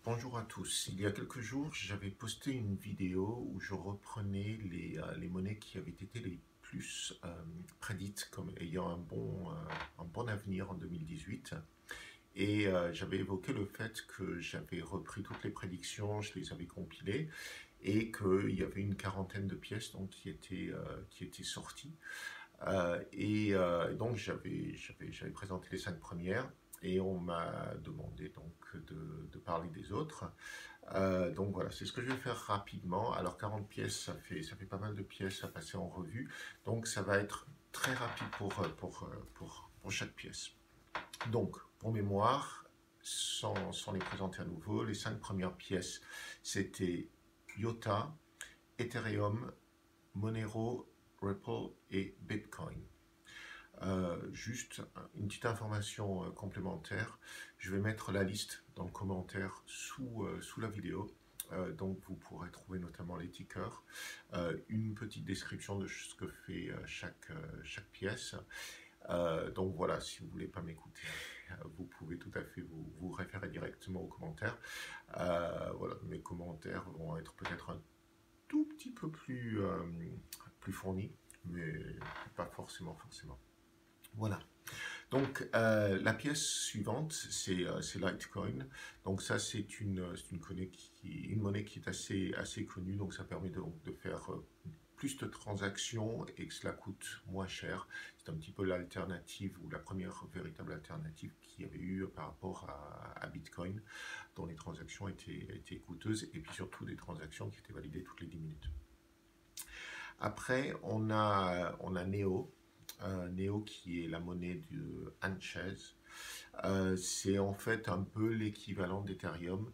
Bonjour à tous. Il y a quelques jours, j'avais posté une vidéo où je reprenais les monnaies qui avaient été les plus prédites comme ayant un bon avenir en 2018. Et j'avais évoqué le fait que j'avais repris toutes les prédictions, je les avais compilées et qu'il y avait une quarantaine de pièces donc, qui étaient sorties. Donc j'avais présenté les cinq premières et on m'a demandé donc de parler des autres. Donc voilà, c'est ce que je vais faire rapidement. Alors 40 pièces, ça fait pas mal de pièces à passer en revue. Donc ça va être très rapide pour chaque pièce. Donc, pour mémoire, sans les présenter à nouveau, les cinq premières pièces, c'était IOTA, Ethereum, Monero, Ripple et Bitcoin. Juste une petite information complémentaire, je vais mettre la liste dans le commentaire sous la vidéo. Donc vous pourrez trouver notamment les tickers, une petite description de ce que fait chaque pièce. Donc voilà, si vous ne voulez pas m'écouter, vous pouvez tout à fait vous référer directement aux commentaires. Voilà, mes commentaires vont être peut-être un tout petit peu plus fournis, mais pas forcément. Voilà. Donc, la pièce suivante, c'est Litecoin. Donc, ça, c'est une monnaie qui est assez connue. Donc, ça permet de faire plus de transactions et que cela coûte moins cher. C'est un petit peu l'alternative ou la première véritable alternative qu'il y avait eu par rapport à Bitcoin, dont les transactions étaient coûteuses et puis surtout des transactions qui étaient validées toutes les 10 minutes. Après, on a Neo. Neo qui est la monnaie de Sanchez. C'est en fait un peu l'équivalent d'Ethereum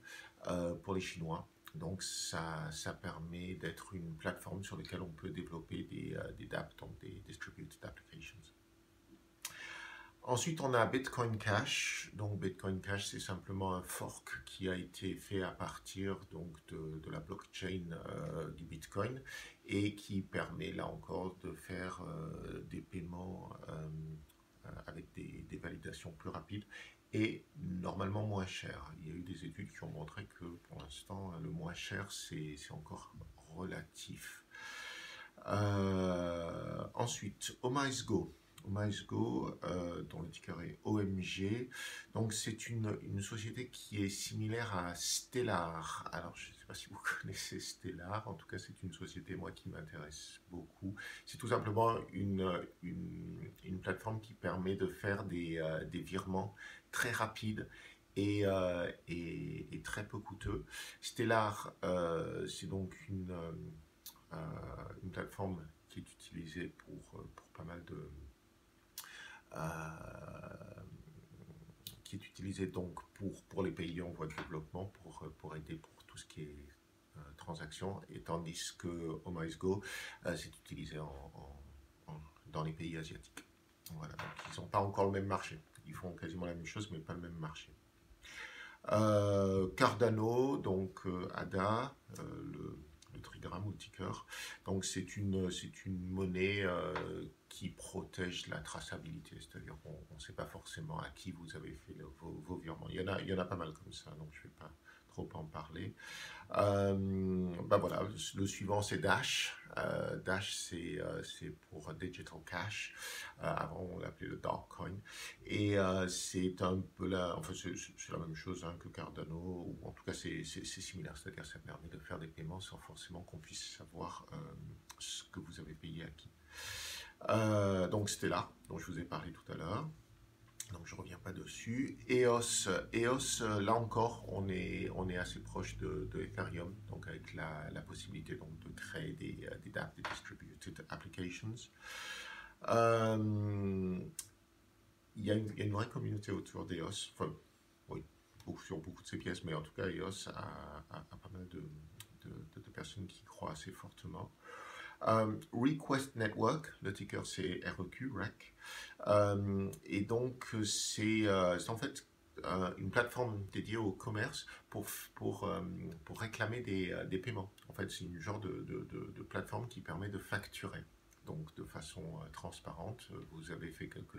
pour les Chinois. Donc ça permet d'être une plateforme sur laquelle on peut développer des dApps, donc des Distributed Applications. Ensuite, on a Bitcoin Cash. Donc, Bitcoin Cash, c'est simplement un fork qui a été fait à partir donc, de la blockchain du Bitcoin et qui permet là encore de faire des paiements avec des validations plus rapides et normalement moins chères. Il y a eu des études qui ont montré que pour l'instant, le moins cher, c'est encore relatif. Ensuite, OmiseGo. OmiseGo, dont le ticker est OMG. Donc, c'est une société qui est similaire à Stellar. Alors, je ne sais pas si vous connaissez Stellar. En tout cas, c'est une société, moi, qui m'intéresse beaucoup. C'est tout simplement une plateforme qui permet de faire des virements très rapides et très peu coûteux. Stellar, c'est donc une plateforme qui est utilisée pour pas mal de... qui est utilisée donc pour les pays en voie de développement, pour aider pour tout ce qui est transactions, et tandis que OmiseGo, c'est utilisé dans les pays asiatiques. Voilà, donc ils n'ont pas encore le même marché. Ils font quasiment la même chose, mais pas le même marché. Cardano, donc ADA, le trigramme ou le ticker. Donc c'est une monnaie qui protège la traçabilité, c'est-à-dire qu'on ne sait pas forcément à qui vous avez fait vos virements. Il y en a pas mal comme ça, donc je ne vais pas trop en parler. Voilà, le suivant c'est Dash. Dash c'est pour Digital Cash. Avant on l'appelait le Darkcoin. Et c'est un peu enfin c'est la même chose hein, que Cardano, ou en tout cas c'est similaire, c'est-à-dire ça permet de faire des paiements sans forcément qu'on puisse savoir ce que vous avez payé à qui. Donc c'était là, dont je vous ai parlé tout à l'heure. Donc je ne reviens pas dessus. EOS, là encore, on est assez proche de Ethereum, donc avec la possibilité donc, de créer des dApps, des Distributed Applications. Il y a une vraie communauté autour d'EOS, enfin, oui, sur beaucoup de ces pièces, mais en tout cas, EOS a pas mal de personnes qui croient assez fortement. Request Network, le ticker c'est REQ, REC. Et donc c'est en fait une plateforme dédiée au commerce pour réclamer des paiements. En fait, c'est une genre de plateforme qui permet de facturer. Donc de façon transparente, vous avez fait quelque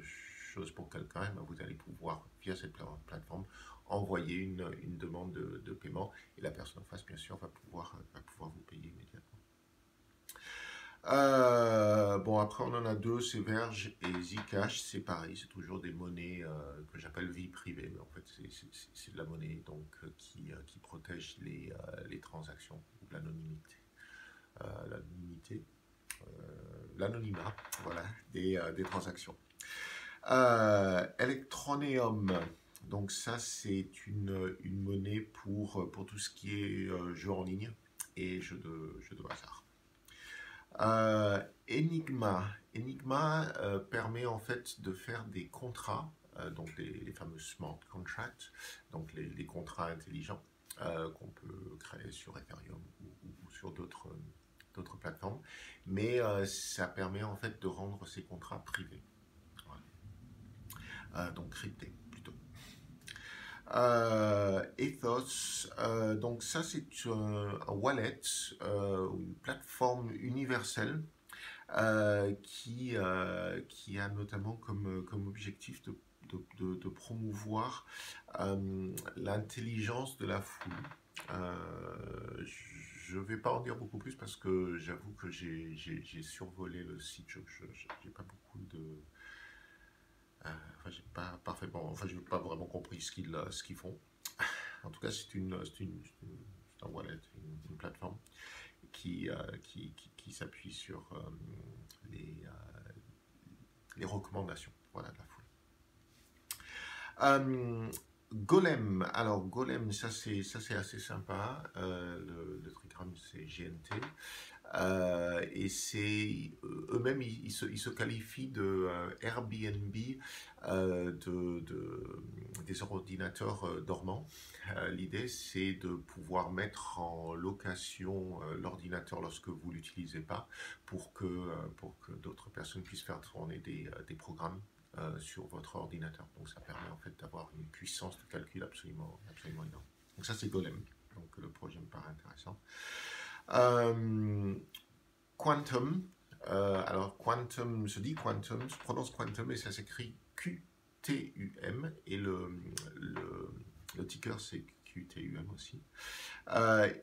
chose pour quelqu'un, eh ben, vous allez pouvoir, via cette plateforme, envoyer une demande de paiement et la personne en face, bien sûr, va pouvoir vous payer immédiatement. Bon, après, on en a deux, c'est Verge et Zcash, c'est pareil, c'est toujours des monnaies que j'appelle vie privée, mais en fait, c'est de la monnaie donc, qui protège les transactions, l'anonymité. L'anonymité, l'anonymat, voilà, des transactions. Electroneum, donc ça c'est une monnaie pour tout ce qui est jeu en ligne et jeu de hasard. Enigma permet en fait de faire des contrats, donc les fameux smart contracts, donc les contrats intelligents qu'on peut créer sur Ethereum ou sur d'autres plateformes, mais ça permet en fait de rendre ces contrats privés, voilà. Donc cryptés plutôt. Ethos, donc ça c'est un wallet, une plateforme universelle qui a notamment comme objectif de promouvoir l'intelligence de la foule. Je ne vais pas en dire beaucoup plus parce que j'avoue que j'ai survolé le site, je n'ai pas beaucoup de... enfin, j'ai pas parfaitement, enfin, j'ai pas vraiment compris ce qu'ils font. En tout cas, c'est un wallet, une plateforme qui s'appuie sur les recommandations, voilà, de la foule. Golem, alors Golem, ça c'est assez sympa. Le Trigram c'est GNT. Et c'est eux-mêmes, ils se qualifient de Airbnb des ordinateurs dormants. L'idée, c'est de pouvoir mettre en location l'ordinateur lorsque vous ne l'utilisez pas pour que d'autres personnes puissent faire tourner des programmes sur votre ordinateur. Donc ça permet en fait d'avoir une puissance de calcul absolument énorme. Donc ça c'est Golem. Donc le projet me paraît intéressant. Quantum, alors Quantum se dit Quantum, se prononce Quantum et ça s'écrit QTUM et le ticker c'est QTUM aussi.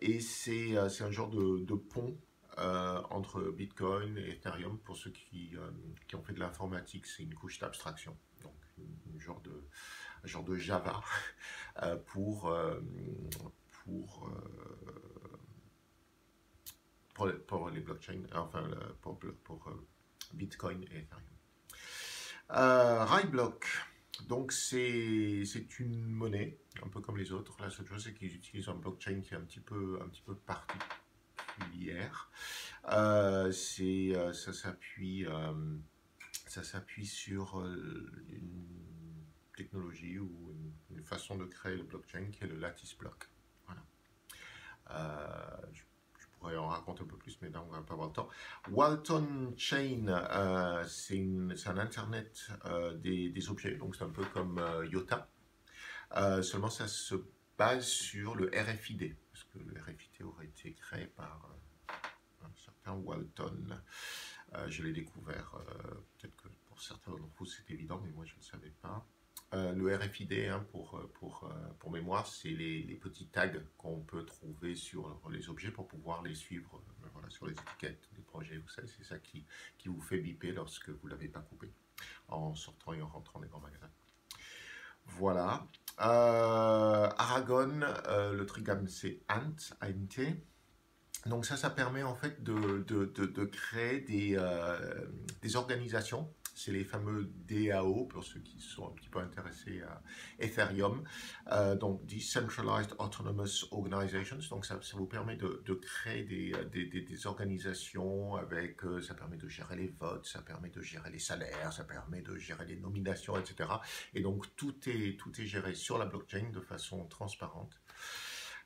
Et c'est un genre de pont entre Bitcoin et Ethereum. Pour ceux qui ont fait de l'informatique, c'est une couche d'abstraction, donc un genre de Java pour les blockchains, enfin pour Bitcoin et Ethereum. Ryblock, donc c'est une monnaie, un peu comme les autres. La seule chose, c'est qu'ils utilisent un blockchain qui est un petit peu particulière. Ça s'appuie sur une technologie ou une façon de créer le blockchain qui est le lattice block. Voilà. Je pourrais en raconter un peu plus, mais là on va pas avoir le temps. Walton Chain, c'est un internet des objets, donc c'est un peu comme IOTA. Seulement ça se base sur le RFID, parce que le RFID aurait été créé par un certain Walton. Je l'ai découvert, peut-être que pour certains d'entre vous c'est évident, mais moi je ne savais pas. Le RFID, hein, pour mémoire, c'est les petits tags qu'on peut trouver sur les objets pour pouvoir les suivre voilà, sur les étiquettes des projets. Vous savez, c'est ça qui vous fait biper lorsque vous ne l'avez pas coupé en sortant et en rentrant des grands magasins. Voilà. Aragon, le Trigram, c'est ANT. Donc ça permet en fait de créer des organisations. C'est les fameux DAO, pour ceux qui sont un petit peu intéressés à Ethereum. Donc Decentralized Autonomous Organizations. Donc ça vous permet de créer des organisations avec, ça permet de gérer les votes, ça permet de gérer les salaires, ça permet de gérer les nominations, etc. Et donc tout est géré sur la blockchain de façon transparente.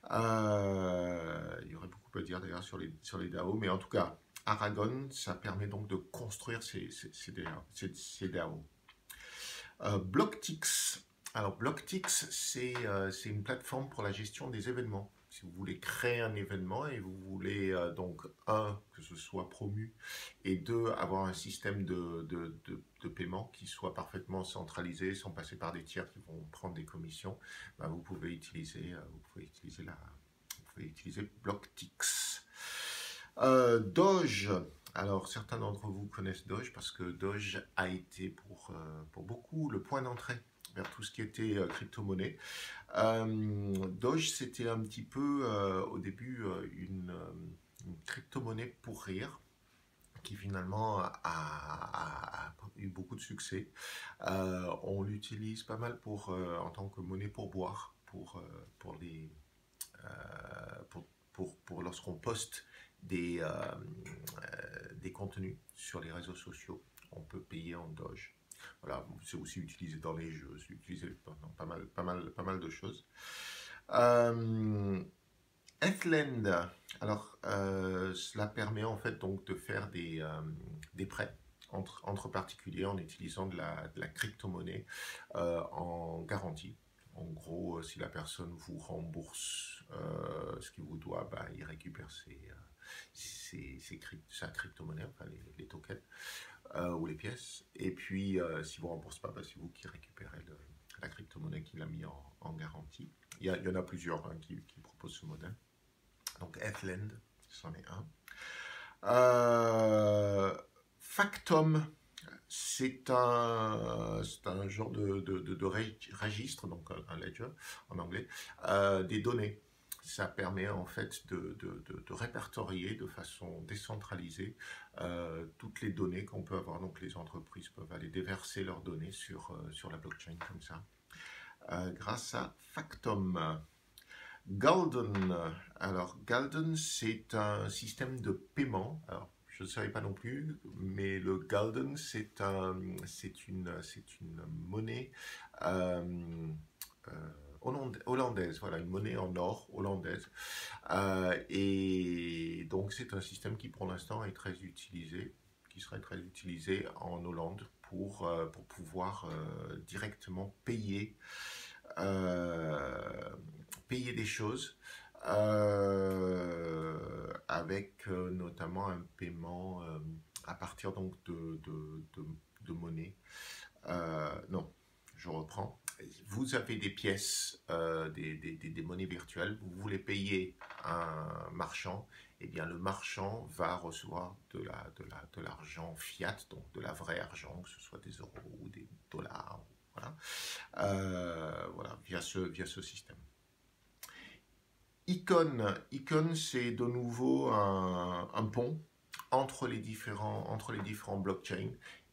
Il y aurait beaucoup à dire d'ailleurs sur les DAO, mais en tout cas, Aragon, ça permet donc de construire ces DAO. Blocktix, Alors, Blocktix, c'est une plateforme pour la gestion des événements. Si vous voulez créer un événement et vous voulez donc, un, que ce soit promu, et deux, avoir un système de paiement qui soit parfaitement centralisé sans passer par des tiers qui vont prendre des commissions, ben, vous pouvez utiliser Blocktix. Doge. Alors, certains d'entre vous connaissent Doge parce que Doge a été pour beaucoup le point d'entrée vers tout ce qui était crypto-monnaie. Doge, c'était un petit peu au début une crypto-monnaie pour rire qui finalement a eu beaucoup de succès. On l'utilise pas mal en tant que monnaie pour boire, pour les, pour lorsqu'on poste des contenus sur les réseaux sociaux. On peut payer en Doge. Voilà, c'est aussi utilisé dans les jeux, c'est utilisé dans pas mal de choses. Euh, Ethland, alors cela permet en fait donc de faire des prêts entre particuliers en utilisant de la crypto-monnaie en garantie. En gros, si la personne vous rembourse ce qu'il vous doit, bah, il récupère sa crypto-monnaie, enfin les tokens ou les pièces. Et puis, si vous ne remboursez pas, bah, c'est vous qui récupérez la crypto-monnaie qu'il a mis en garantie. Il y en a plusieurs qui proposent ce modèle. Donc, Ethland, c'en est un. Factom, c'est un genre de registre, donc un ledger en anglais, des données. Ça permet en fait de répertorier de façon décentralisée toutes les données qu'on peut avoir. Donc les entreprises peuvent aller déverser leurs données sur la blockchain comme ça, grâce à Factom. Golden, alors Golden, c'est un système de paiement. Alors, je ne savais pas non plus, mais le Golden, c'est une monnaie hollandaise, voilà, une monnaie en or hollandaise. Et donc, c'est un système qui, pour l'instant, est très utilisé, qui serait très utilisé en Hollande pour pouvoir directement euh, payer des choses avec notamment un paiement à partir donc de monnaie. Non, je reprends. Vous avez des pièces, des monnaies virtuelles, vous voulez payer un marchand, et eh bien le marchand va recevoir de l'argent fiat, donc de la vraie argent, que ce soit des euros ou des dollars, voilà, voilà via ce système. Icon, c'est de nouveau un pont entre les différents blockchains.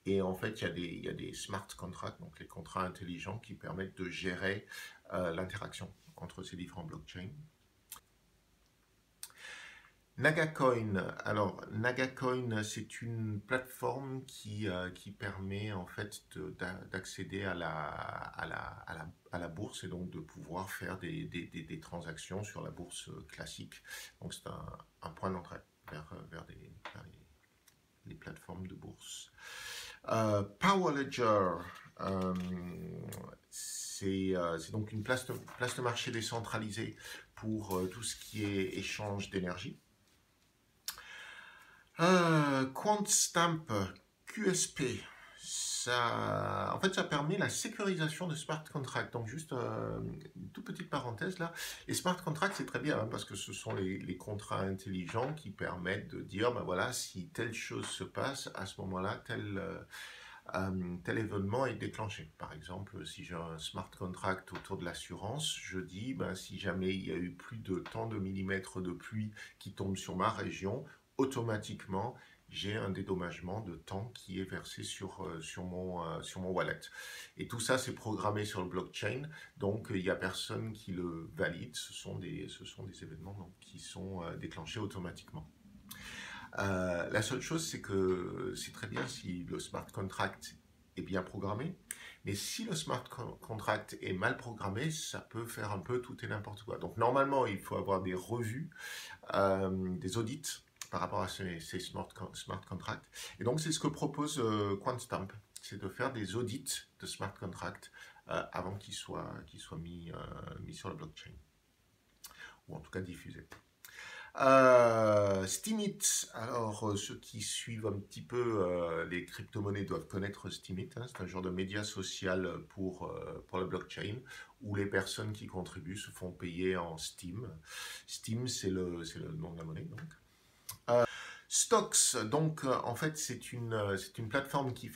Et en fait, il y a des smart contracts, donc les contrats intelligents qui permettent de gérer l'interaction entre ces différents blockchains. Nagacoin, alors Nagacoin, c'est une plateforme qui permet en fait d'accéder à la bourse et donc de pouvoir faire des transactions sur la bourse classique. Donc c'est un point d'entrée vers les plateformes de bourse. Powerledger, c'est donc une place de marché décentralisée pour tout ce qui est échange d'énergie. QuantStamp, QSP, en fait, ça permet la sécurisation de smart contracts. Donc, juste une toute petite parenthèse là. Les smart contracts, c'est très bien parce que ce sont les contrats intelligents qui permettent de dire, ben voilà, si telle chose se passe, à ce moment-là, tel événement est déclenché. Par exemple, si j'ai un smart contract autour de l'assurance, je dis, ben, si jamais il y a eu plus de tant de millimètres de pluie qui tombent sur ma région, automatiquement, j'ai un dédommagement de temps qui est versé sur mon wallet. Et tout ça, c'est programmé sur le blockchain, donc il n'y a personne qui le valide. Ce sont des événements donc, qui sont déclenchés automatiquement. La seule chose, c'est que c'est très bien si le smart contract est bien programmé, mais si le smart contract est mal programmé, ça peut faire un peu tout et n'importe quoi. Donc normalement, il faut avoir des revues, des audits par rapport à ces smart contracts. Et donc c'est ce que propose QuantStamp, c'est de faire des audits de smart contracts avant qu'il soit mis, mis sur la blockchain, ou en tout cas diffusé. Steemit, alors ceux qui suivent un petit peu les crypto-monnaies doivent connaître Steemit, hein, c'est un genre de média social pour la blockchain où les personnes qui contribuent se font payer en Steem. Steem, c'est le nom de la monnaie donc. Stocks, donc en fait c'est une plateforme qui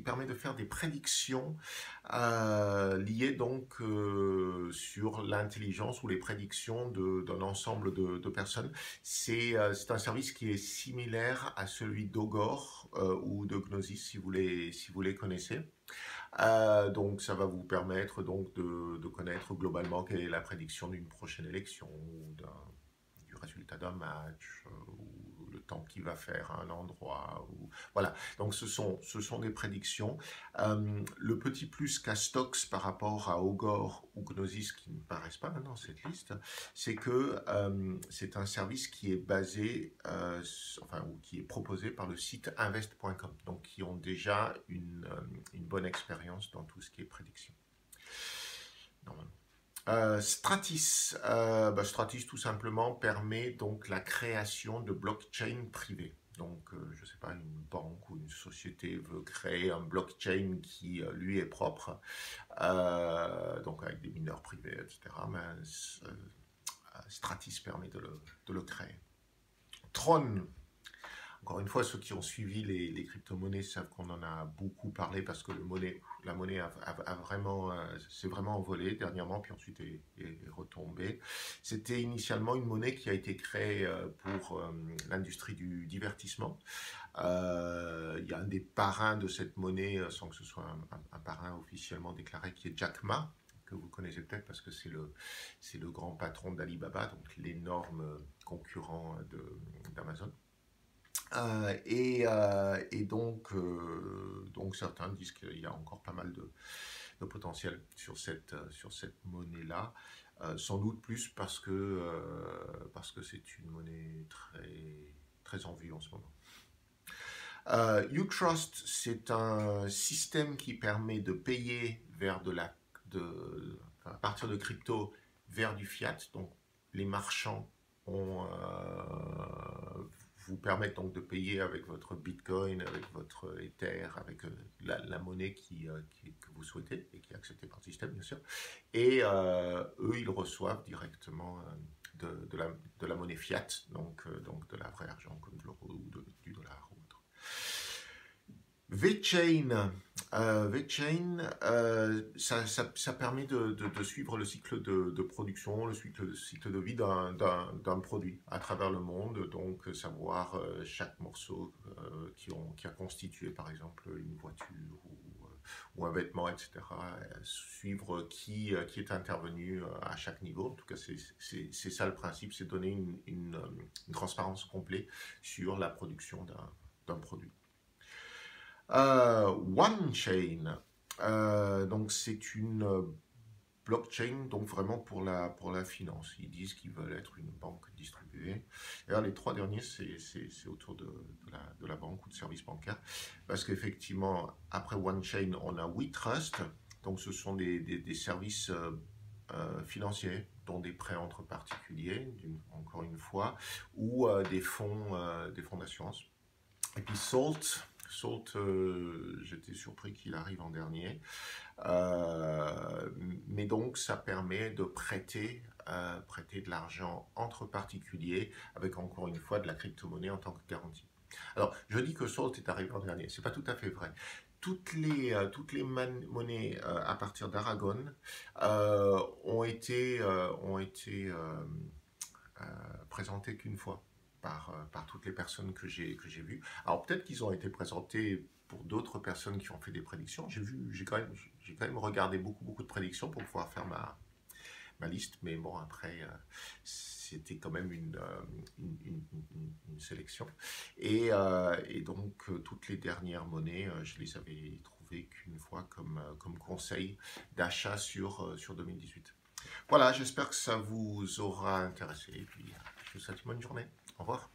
permet de faire des prédictions liées donc sur l'intelligence ou les prédictions d'un ensemble de personnes. C'est un service qui est similaire à celui d'Ogor ou de Gnosis si vous les connaissez. Donc ça va vous permettre donc de connaître globalement quelle est la prédiction d'une prochaine élection ou du résultat d'un match ou le temps qu'il va faire à un endroit. Voilà, donc ce sont des prédictions. Le petit plus qu'a Stocks par rapport à Ogor ou Gnosis qui ne paraissent pas dans cette liste, c'est que c'est un service qui est basé, ou qui est proposé par le site invest.com, donc qui ont déjà une bonne expérience dans tout ce qui est prédiction. Normalement. Stratis, Stratis tout simplement permet donc la création de blockchain privées. Donc, je ne sais pas, une banque ou une société veut créer un blockchain qui lui est propre, donc avec des mineurs privés, etc. Mais Stratis permet de le créer. Tron. Encore une fois, ceux qui ont suivi les crypto-monnaies savent qu'on en a beaucoup parlé parce que la monnaie s'est vraiment envolée dernièrement, puis ensuite est retombée. C'était initialement une monnaie qui a été créée pour l'industrie du divertissement. Il y a un des parrains de cette monnaie, sans que ce soit un parrain officiellement déclaré, qui est Jack Ma, que vous connaissez peut-être parce que c'est le grand patron d'Alibaba, donc l'énorme concurrent d'Amazon. Et donc certains disent qu'il y a encore pas mal de potentiel sur cette monnaie-là. Sans doute plus parce que c'est une monnaie très en vue en ce moment. Utrust, c'est un système qui permet de payer à partir de crypto vers du fiat. Donc les marchands vous permettent donc de payer avec votre Bitcoin, avec votre Ether, avec la monnaie que vous souhaitez et qui est acceptée par le système, bien sûr. Et eux, ils reçoivent directement de la monnaie fiat, donc de la vraie argent comme de l'euro ou du dollar ou autre. VeChain, ça permet de suivre le cycle de production, le cycle de vie d'un produit à travers le monde, donc savoir chaque morceau qui a constitué par exemple une voiture ou un vêtement, etc. Suivre qui est intervenu à chaque niveau. En tout cas, c'est ça le principe, c'est donner une transparence complète sur la production d'un produit. OneChain, donc c'est une blockchain donc vraiment pour la finance. Ils disent qu'ils veulent être une banque distribuée. Et alors, les trois derniers, c'est autour de la banque ou de services bancaires. Parce qu'effectivement, après OneChain, on a WeTrust. Donc ce sont des services financiers, dont des prêts entre particuliers, encore une fois, ou des fonds d'assurance. Et puis Salt, j'étais surpris qu'il arrive en dernier. Mais donc, ça permet de prêter de l'argent entre particuliers avec encore une fois de la crypto-monnaie en tant que garantie. Alors, je dis que Salt est arrivé en dernier, c'est pas tout à fait vrai. Toutes les monnaies à partir d'Aragon ont été présentées qu'une fois par toutes les personnes que j'ai vues. Alors peut-être qu'ils ont été présentés pour d'autres personnes qui ont fait des prédictions. J'ai quand même regardé beaucoup de prédictions pour pouvoir faire ma liste, mais bon, après, c'était quand même une sélection. Et donc, toutes les dernières monnaies, je les avais trouvées qu'une fois comme conseil d'achat sur 2018. Voilà, j'espère que ça vous aura intéressé. Et puis, je vous souhaite une bonne journée. Au revoir.